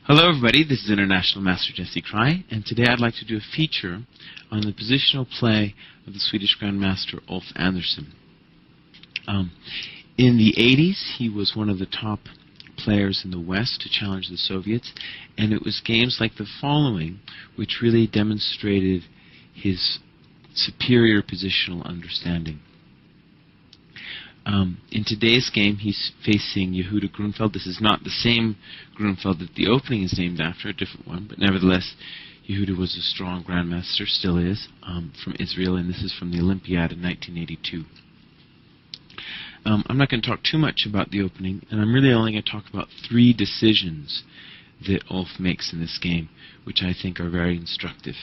Hello everybody, this is International Master Jesse Kraai, and today I'd like to do a feature on the positional play of the Swedish Grandmaster Ulf Andersson. In the 80s, he was one of the top players in the West to challenge the Soviets, and it was games like the following which really demonstrated his superior positional understanding. In today's game, he's facing Yehuda Grunfeld. This is not the same Grunfeld that the opening is named after, a different one, but nevertheless, Yehuda was a strong grandmaster, still is, from Israel, and this is from the Olympiad in 1982. I'm not going to talk too much about the opening, and I'm really only going to talk about 3 decisions that Ulf makes in this game, which I think are very instructive.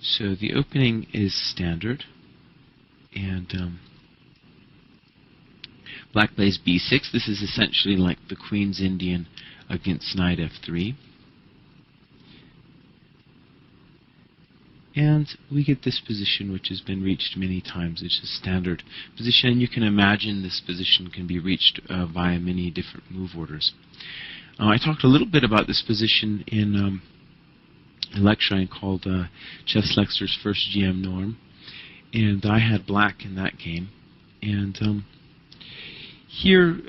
So the opening is standard, and Black plays b6. This is essentially like the Queen's Indian against knight f3. And we get this position which has been reached many times. It's a standard position, and you can imagine this position can be reached via many different move orders. I talked a little bit about this position in a lecture I called Chess Lexer's First GM Norm, and I had black in that game. And here,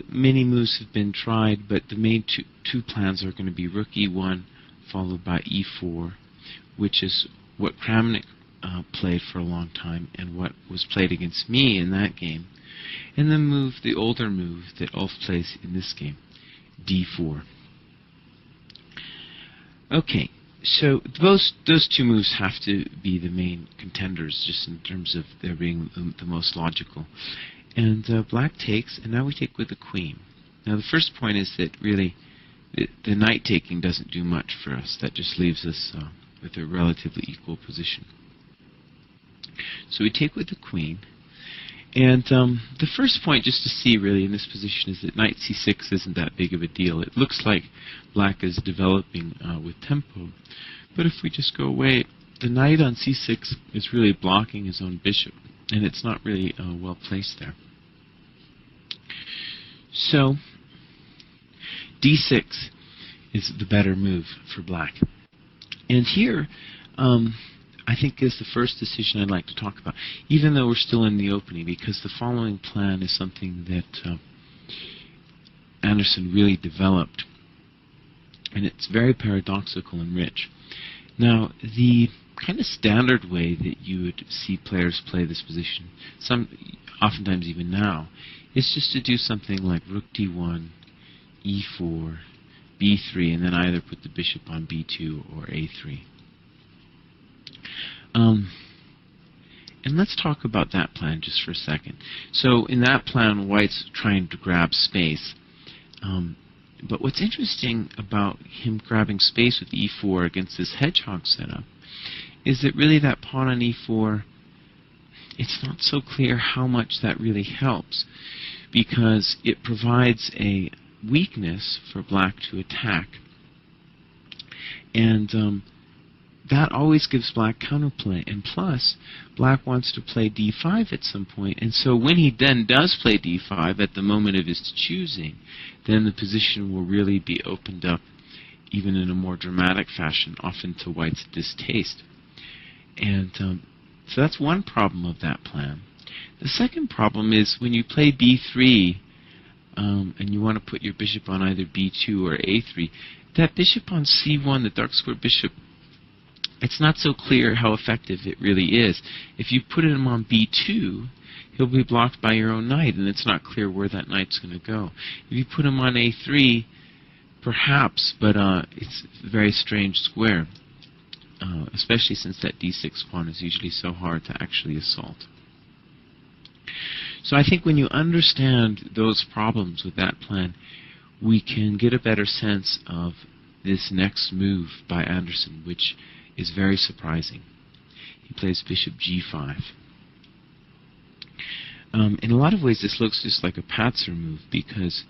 many moves have been tried, but the main two plans are going to be rook e1 followed by e4, which is what Kramnik played for a long time and what was played against me in that game. And then the older move that Ulf plays in this game, d4. Okay, so those 2 moves have to be the main contenders, just in terms of their being the most logical. And black takes, and now we take with the queen. Now the first point is that really the knight taking doesn't do much for us. That just leaves us with a relatively equal position. So we take with the queen. And the first point, just to see really in this position, is that knight c6 isn't that big of a deal. It looks like black is developing with tempo. But if we just go away, the knight on c6 is really blocking his own bishop, and it's not really well placed there. So d6 is the better move for black. And here, I think is the first decision I'd like to talk about, even though we're still in the opening, because the following plan is something that Andersson really developed, and it's very paradoxical and rich. Now, the kind of standard way that you would see players play this position, oftentimes even now, is just to do something like rook d1, e4, b3, and then either put the bishop on b2 or a3. And let's talk about that plan just for a second. So in that plan, white's trying to grab space. But what's interesting about him grabbing space with e4 against this hedgehog setup is that really that pawn on e4, it's not so clear how much that really helps, because it provides a weakness for black to attack. And that always gives black counterplay. And plus, black wants to play d5 at some point. And so when he then does play d5 at the moment of his choosing, then the position will really be opened up, even in a more dramatic fashion, often to white's distaste. And so that's one problem of that plan. The second problem is when you play b3 and you want to put your bishop on either b2 or a3, that bishop on c1, the dark square bishop, it's not so clear how effective it really is. If you put him on b2, he'll be blocked by your own knight, and it's not clear where that knight's going to go. If you put him on a3, perhaps, but it's a very strange square, especially since that d6 pawn is usually so hard to actually assault. So I think when you understand those problems with that plan, we can get a better sense of this next move by Andersson, which is very surprising. He plays bishop g5. In a lot of ways, this looks just like a Patzer move, because,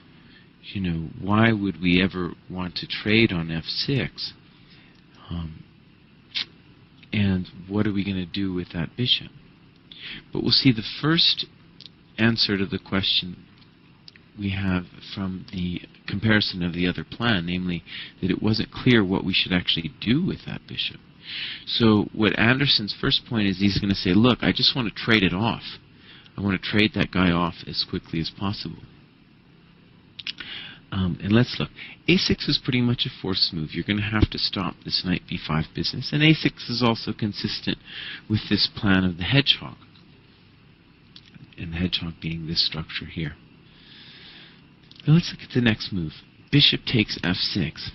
you know, why would we ever want to trade on f6? And what are we going to do with that bishop? But we'll see the first answer to the question we have from the comparison of the other plan, namely that it wasn't clear what we should actually do with that bishop. So what Andersson's first point is, he's going to say, look, I just want to trade it off. I want to trade that guy off as quickly as possible. And let's look. a6 is pretty much a forced move. You're going to have to stop this knight b5 business. And a6 is also consistent with this plan of the hedgehog. And the hedgehog being this structure here. Now let's look at the next move. Bishop takes f6.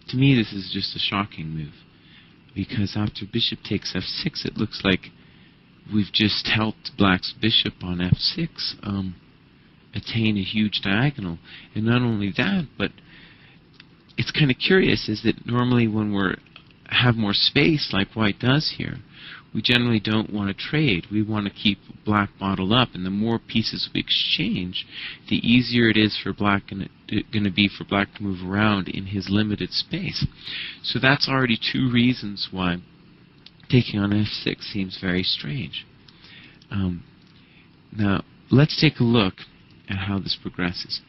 To me, this is just a shocking move, because after bishop takes f6, it looks like we've just helped black's bishop on f6 attain a huge diagonal. And not only that, but it's kind of curious is that normally when we have more space like white does here, we generally don't want to trade. We want to keep black bottled up, and the more pieces we exchange, the easier it is for black going to be for black to move around in his limited space. So that's already two reasons why taking on f6 seems very strange. Now let's take a look at how this progresses.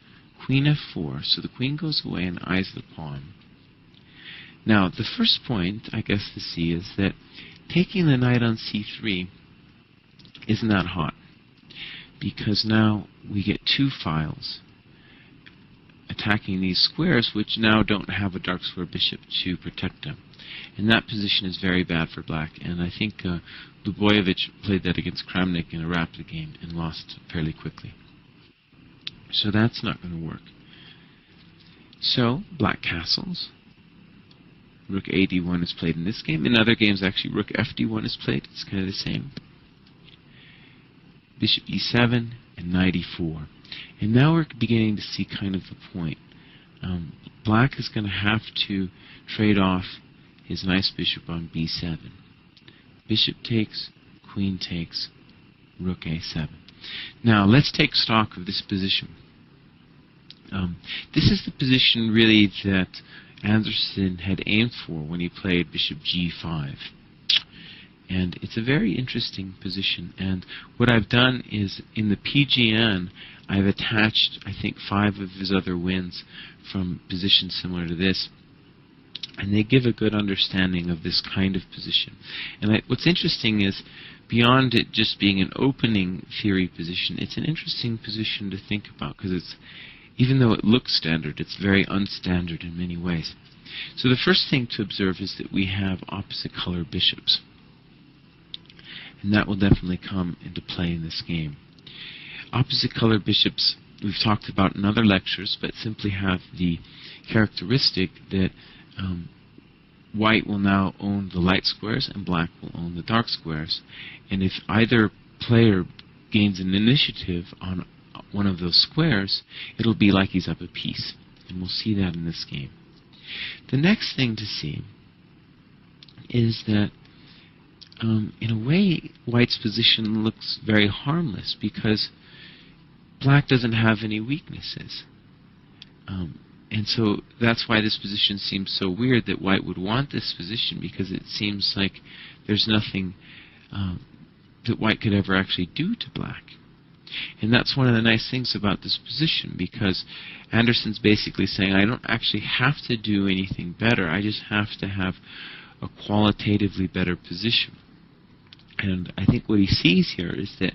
Queen f4, so the queen goes away and eyes the pawn. Now the first point, I guess, to see is that taking the knight on c3 isn't that hot, because now we get two files attacking these squares, which now don't have a dark square bishop to protect them. And that position is very bad for black, and I think Lubojevic played that against Kramnik in a rapid game and lost fairly quickly. So that's not going to work. So black castles. Rook a d1 is played in this game. In other games, actually, rook fd1 is played. It's kind of the same. Bishop e7 and knight e4. And now we're beginning to see kind of the point. Black is going to have to trade off his nice bishop on b7. Bishop takes, queen takes, rook a7. Now, let's take stock of this position. This is the position, really, that Andersson had aimed for when he played bishop g5. And it's a very interesting position. And what I've done is, in the PGN, I've attached, I think, 5 of his other wins from positions similar to this. And they give a good understanding of this kind of position. And what's interesting is, beyond it just being an opening theory position, it's an interesting position to think about, because it's, even though it looks standard, it's very unstandard in many ways. So the first thing to observe is that we have opposite color bishops. And that will definitely come into play in this game. Opposite color bishops we've talked about in other lectures, but simply have the characteristic that white will now own the light squares and black will own the dark squares. And if either player gains an initiative on one of those squares, it'll be like he's up a piece. And we'll see that in this game. The next thing to see is that in a way, white's position looks very harmless, because black doesn't have any weaknesses. And so that's why this position seems so weird, that white would want this position, because it seems like there's nothing that white could ever actually do to black. And that's one of the nice things about this position, because Andersson's basically saying, I don't actually have to do anything better, I just have to have a qualitatively better position. And I think what he sees here is that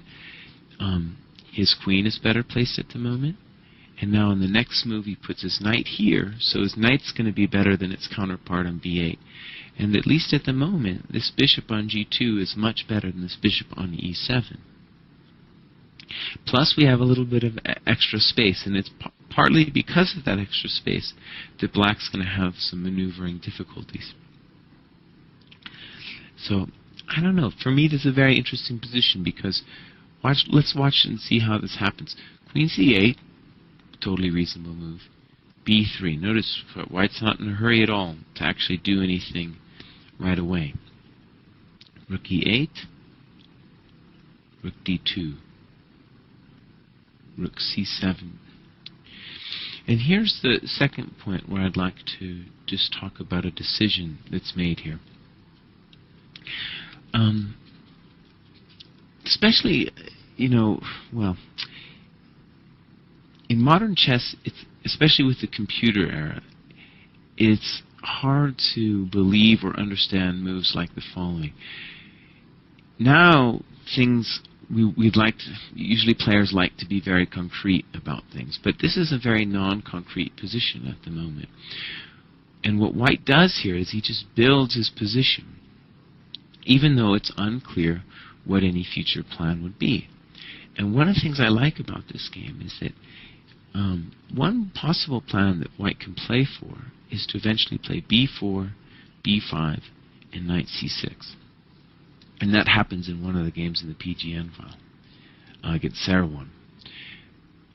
his queen is better placed at the moment, and now in the next move he puts his knight here, so his knight's going to be better than its counterpart on b8. And at least at the moment, this bishop on g2 is much better than this bishop on e7. Plus, we have a little bit of extra space, and it's partly because of that extra space that black's going to have some maneuvering difficulties. So, I don't know. For me, this is a very interesting position, because let's watch and see how this happens. Queen c8, totally reasonable move. b3. Notice white's not in a hurry at all to actually do anything right away. Rook e8, rook d2. Rook c7. And here's the second point where I'd like to just talk about a decision that's made here. Especially, well, in modern chess, especially with the computer era, it's hard to believe or understand moves like the following. Now, usually players like to be very concrete about things, but this is a very non-concrete position at the moment. And what white does here is he just builds his position, even though it's unclear what any future plan would be. And one of the things I like about this game is that one possible plan that white can play for is to eventually play b4, b5, and knight c6. And that happens in one of the games in the PGN file against Sarah.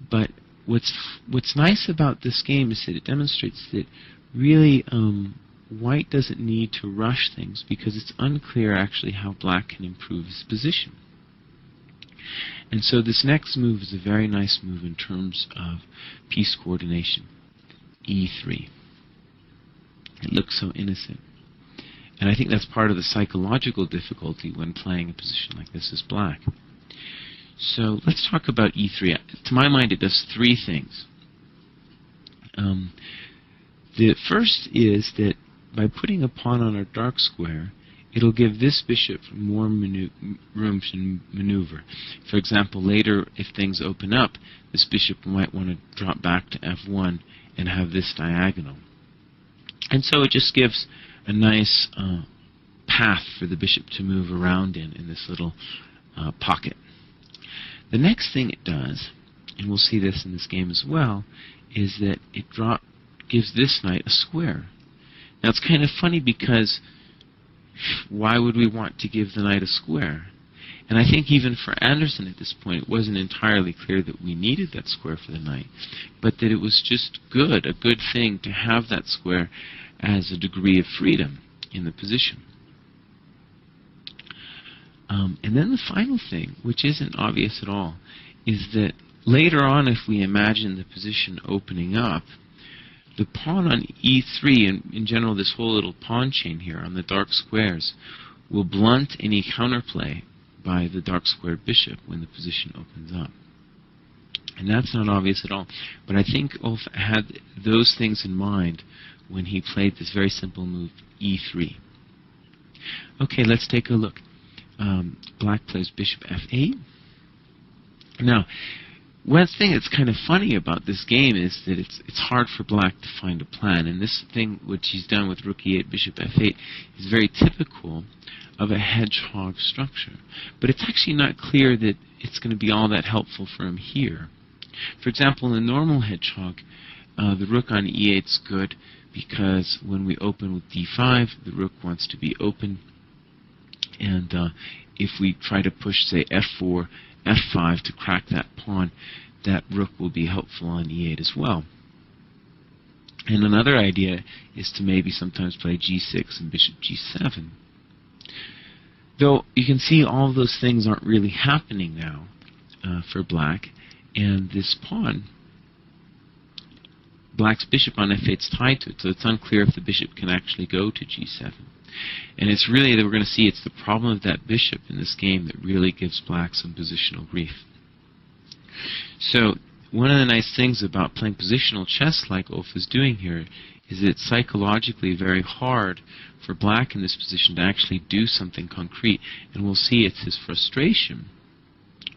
But what's nice about this game is that it demonstrates that really white doesn't need to rush things, because it's unclear actually how black can improve his position. And so this next move is a very nice move in terms of piece coordination, e3. It looks so innocent. And I think that's part of the psychological difficulty when playing a position like this as black. So let's talk about e3. To my mind, it does three things. The first is that by putting a pawn on a dark square, it'll give this bishop more room to maneuver. For example, later, if things open up, this bishop might want to drop back to f1 and have this diagonal. And so it just gives a nice path for the bishop to move around in this little pocket. The next thing it does, and we'll see this in this game as well, is that it gives this knight a square. Now it's kind of funny, because why would we want to give the knight a square? And I think even for Andersson at this point, it wasn't entirely clear that we needed that square for the knight, but that it was just a good thing to have that square as a degree of freedom in the position. And then the final thing, which isn't obvious at all, is that later on, if we imagine the position opening up, the pawn on e3, and in general this whole little pawn chain here on the dark squares, will blunt any counterplay by the dark squared bishop when the position opens up. And that's not obvious at all. But I think Ulf had those things in mind when he played this very simple move, e3. Okay, let's take a look. Black plays bishop f8. Now, one thing that's kind of funny about this game is that it's hard for black to find a plan. And this thing, which he's done with rook e8, bishop f8, is very typical of a hedgehog structure. But it's actually not clear that it's going to be all that helpful for him here. For example, in a normal hedgehog, the rook on e8 is good, because when we open with d5, the rook wants to be open. And if we try to push, say, f4, f5 to crack that pawn, that rook will be helpful on e8 as well. And another idea is to maybe sometimes play g6 and bishop g7. Though you can see all of those things aren't really happening now for black, and this pawn, black's bishop on f8 is tied to it, so it's unclear if the bishop can actually go to g7. And it's really that we're going to see it's the problem of that bishop in this game that really gives black some positional grief. So one of the nice things about playing positional chess like Ulf is doing here is that it's psychologically very hard for black in this position to actually do something concrete. And we'll see it's his frustration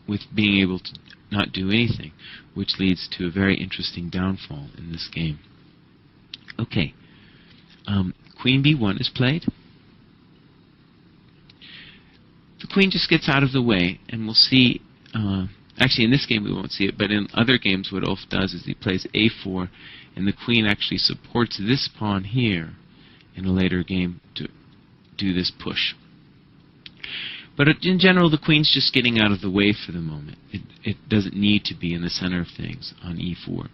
with being able to not do anything, which leads to a very interesting downfall in this game. Okay, queen b1 is played. The queen just gets out of the way, and we'll see, actually in this game we won't see it, but in other games what Ulf does is he plays a4, and the queen actually supports this pawn here in a later game to do this push. But in general, the queen's just getting out of the way for the moment. It doesn't need to be in the center of things on e4.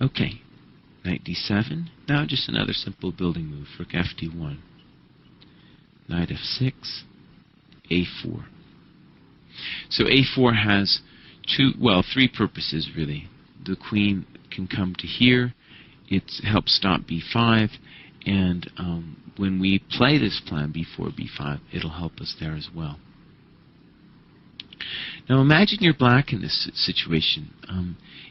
Okay, knight d7. Now just another simple building move, rook fd1. Knight f6, a4. So a4 has three purposes really. The queen can come to here, it helps stop b5, and when we play this plan b4, b5, it'll help us there as well. Now imagine you're black in this situation.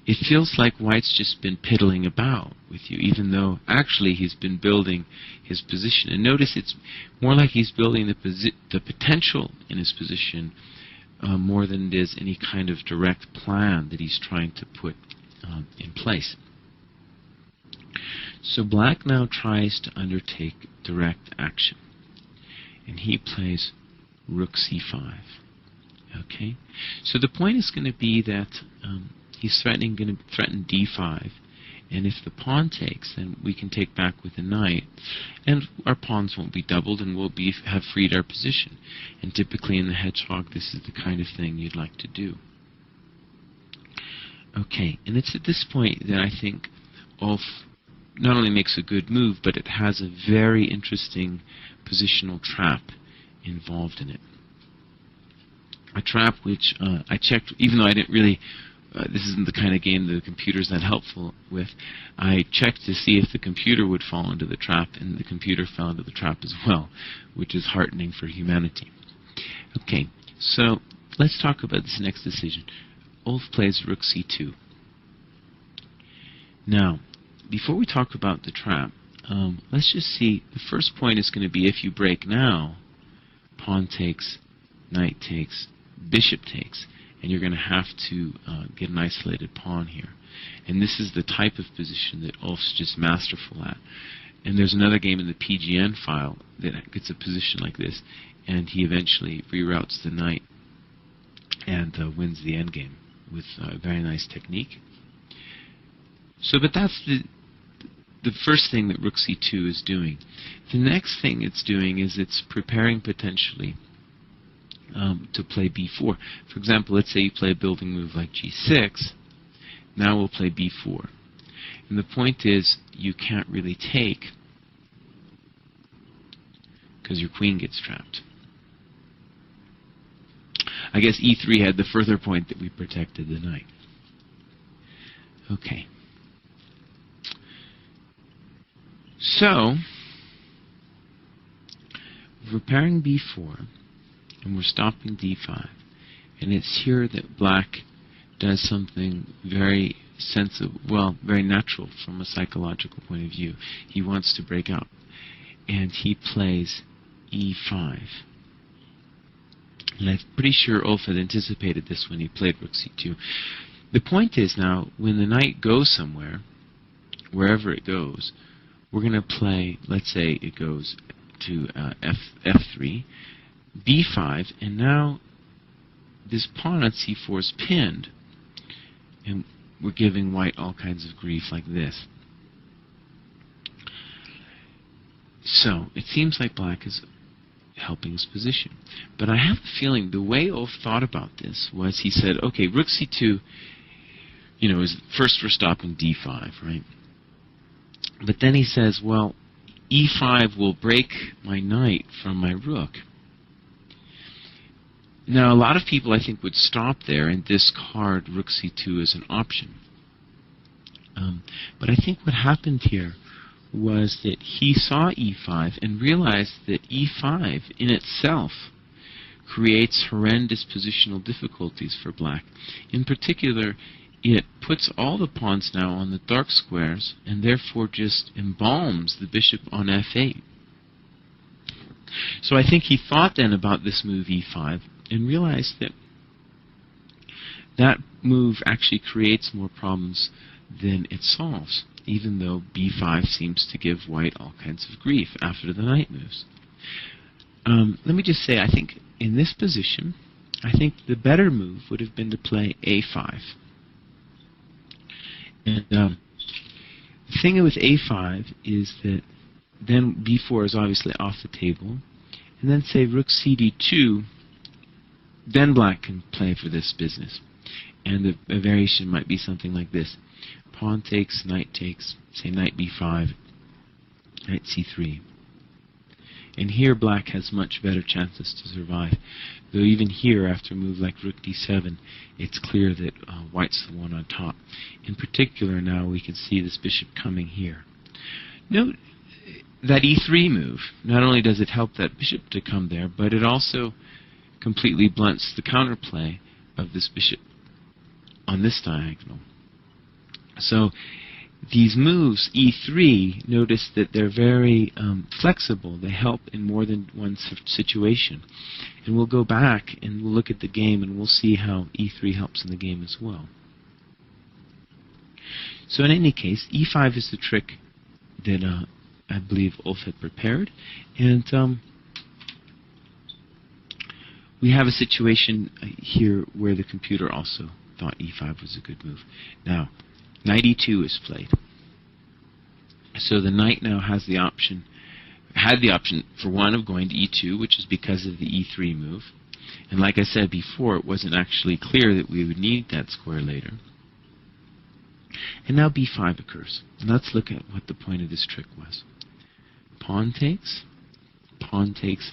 It feels like white's just been piddling about with you, even though actually he's been building his position. And notice it's more like he's building the potential in his position more than it is any kind of direct plan that he's trying to put in place. So black now tries to undertake direct action, and he plays rook c5. Okay, so the point is going to be that he's going to threaten d5, and if the pawn takes, then we can take back with the knight, and our pawns won't be doubled, and we'll have freed our position. And typically in the hedgehog, this is the kind of thing you'd like to do. Okay, and it's at this point that I think Ulf not only makes a good move, but it has a very interesting positional trap involved in it. A trap which I checked, even though I didn't really, this isn't the kind of game the computer's that helpful with, I checked to see if the computer would fall into the trap, and the computer fell into the trap as well, which is heartening for humanity. Okay, so let's talk about this next decision. Ulf plays rook c2. Now, before we talk about the trap, let's just see, the first point is going to be if you break now, pawn takes, knight takes, bishop takes, and you're going to have to get an isolated pawn here. And this is the type of position that Ulf's just masterful at. And there's another game in the PGN file that gets a position like this, and he eventually reroutes the knight and wins the endgame with a very nice technique. So, but that's the first thing that rook c2 is doing. The next thing it's doing is it's preparing potentially to play b4. For example, let's say you play a building move like g6. Now we'll play b4. And the point is, you can't really take because your queen gets trapped. I guess e3 had the further point that we protected the knight. Okay. So, we're preparing b4, and we're stopping d5. And it's here that black does something very sensible, well, very natural from a psychological point of view. He wants to break out. And he plays e5. And I'm pretty sure Ulf had anticipated this when he played rook c2. The point is now, when the knight goes somewhere, wherever it goes, we're going to play, let's say it goes to f3, b5, and now this pawn on c4 is pinned, and we're giving white all kinds of grief like this. So, it seems like black is helping his position. But I have a feeling the way Ulf thought about this was he said, okay, rook c2, you know, is first we're stopping d5, right? But then he says, well, e5 will break my knight from my rook. Now, a lot of people, I think, would stop there and discard rook c2 as an option. But I think what happened here was that he saw e5 and realized that e5 in itself creates horrendous positional difficulties for black. In particular, it puts all the pawns now on the dark squares and therefore just embalms the bishop on f8. So I think he thought then about this move e5 and realized that that move actually creates more problems than it solves, even though b5 seems to give white all kinds of grief after the knight moves. Let me just say, I think in this position, I think the better move would have been to play a5. And the thing with a5 is that then b4 is obviously off the table, and then say rook cd2, then black can play for this business. And a variation might be something like this. Pawn takes, say knight b5, knight c3. And here black has much better chances to survive. Though even here, after a move like rook d7, it's clear that white's the one on top. In particular now, we can see this bishop coming here. Note that e3 move. Not only does it help that bishop to come there, but it also completely blunts the counterplay of this bishop on this diagonal. So these moves, e3, notice that they're very flexible. They help in more than one situation. And we'll go back and we'll look at the game and we'll see how e3 helps in the game as well. So in any case, e5 is the trick that I believe Ulf had prepared. And we have a situation here where the computer also thought e5 was a good move. Now, knight e2 is played. So the knight now had the option for one of going to e2, which is because of the e3 move. And like I said before, it wasn't actually clear that we would need that square later. And now b5 occurs. And let's look at what the point of this trick was. Pawn takes,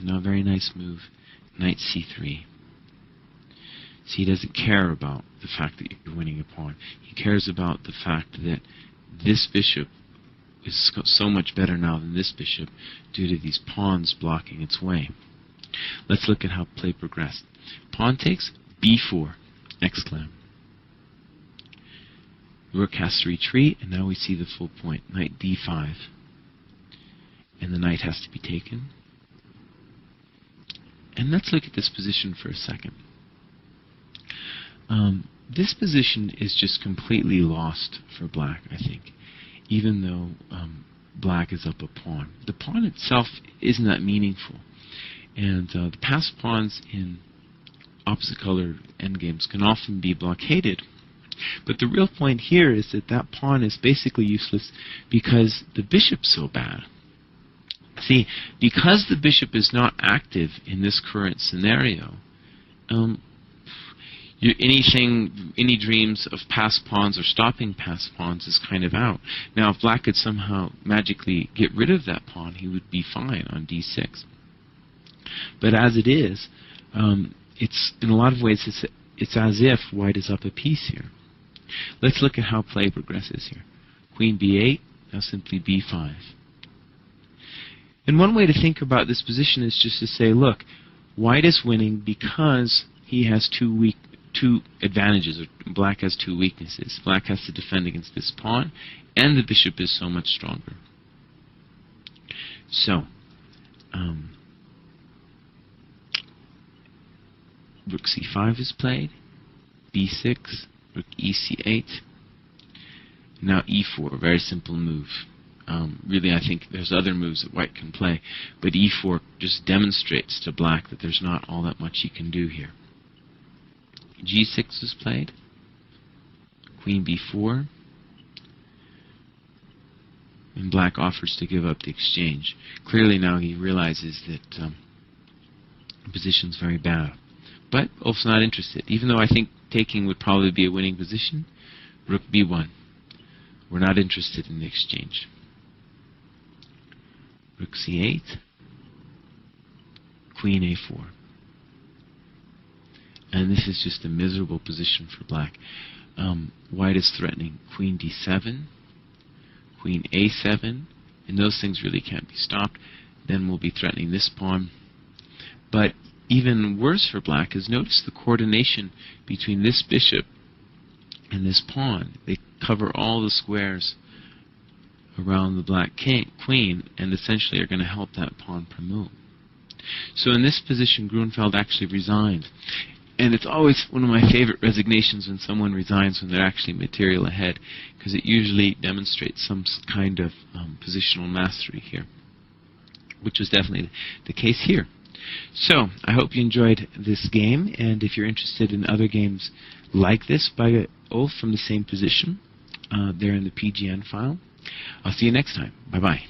now a very nice move, knight c3. See, he doesn't care about the fact that you're winning a pawn. He cares about the fact that this bishop is so much better now than this bishop due to these pawns blocking its way. Let's look at how play progressed. Pawn takes, b4, exclam. Rook has to retreat, and now we see the full point. Knight d5. And the knight has to be taken. And let's look at this position for a second. This position is just completely lost for black, I think, even though black is up a pawn. The pawn itself isn't that meaningful, and the passed pawns in opposite color endgames can often be blockaded. But the real point here is that that pawn is basically useless because the bishop's so bad. See, because the bishop is not active in this current scenario, any dreams of passed pawns or stopping passed pawns is kind of out. Now, if black could somehow magically get rid of that pawn, he would be fine on d6. But as it is, it's in a lot of ways it's as if white is up a piece here. Let's look at how play progresses here. Queen b8, now simply b5. And one way to think about this position is just to say, look, white is winning because he has two advantages, or black has two weaknesses. Black has to defend against this pawn, and the bishop is so much stronger. So, rook c5 is played, b6, rook ec8, now e4, very simple move. Really, I think there's other moves that white can play, but e4 just demonstrates to black that there's not all that much he can do here. g6 is played, queen b4, and black offers to give up the exchange. Clearly now he realizes that the position's very bad. But Ulf's not interested, even though I think taking would probably be a winning position. Rook b1. We're not interested in the exchange. Rook c8, queen a4. And this is just a miserable position for black. White is threatening queen d7, queen a7, and those things really can't be stopped. Then we'll be threatening this pawn. But even worse for black is notice the coordination between this bishop and this pawn. They cover all the squares around the black queen and essentially are going to help that pawn promote. So in this position, Grunfeld actually resigned. And it's always one of my favorite resignations when someone resigns when they're actually material ahead, because it usually demonstrates some kind of positional mastery here, which was definitely the case here. So I hope you enjoyed this game, and if you're interested in other games like this by Ulf from the same position, they're in the PGN file. I'll see you next time. Bye-bye.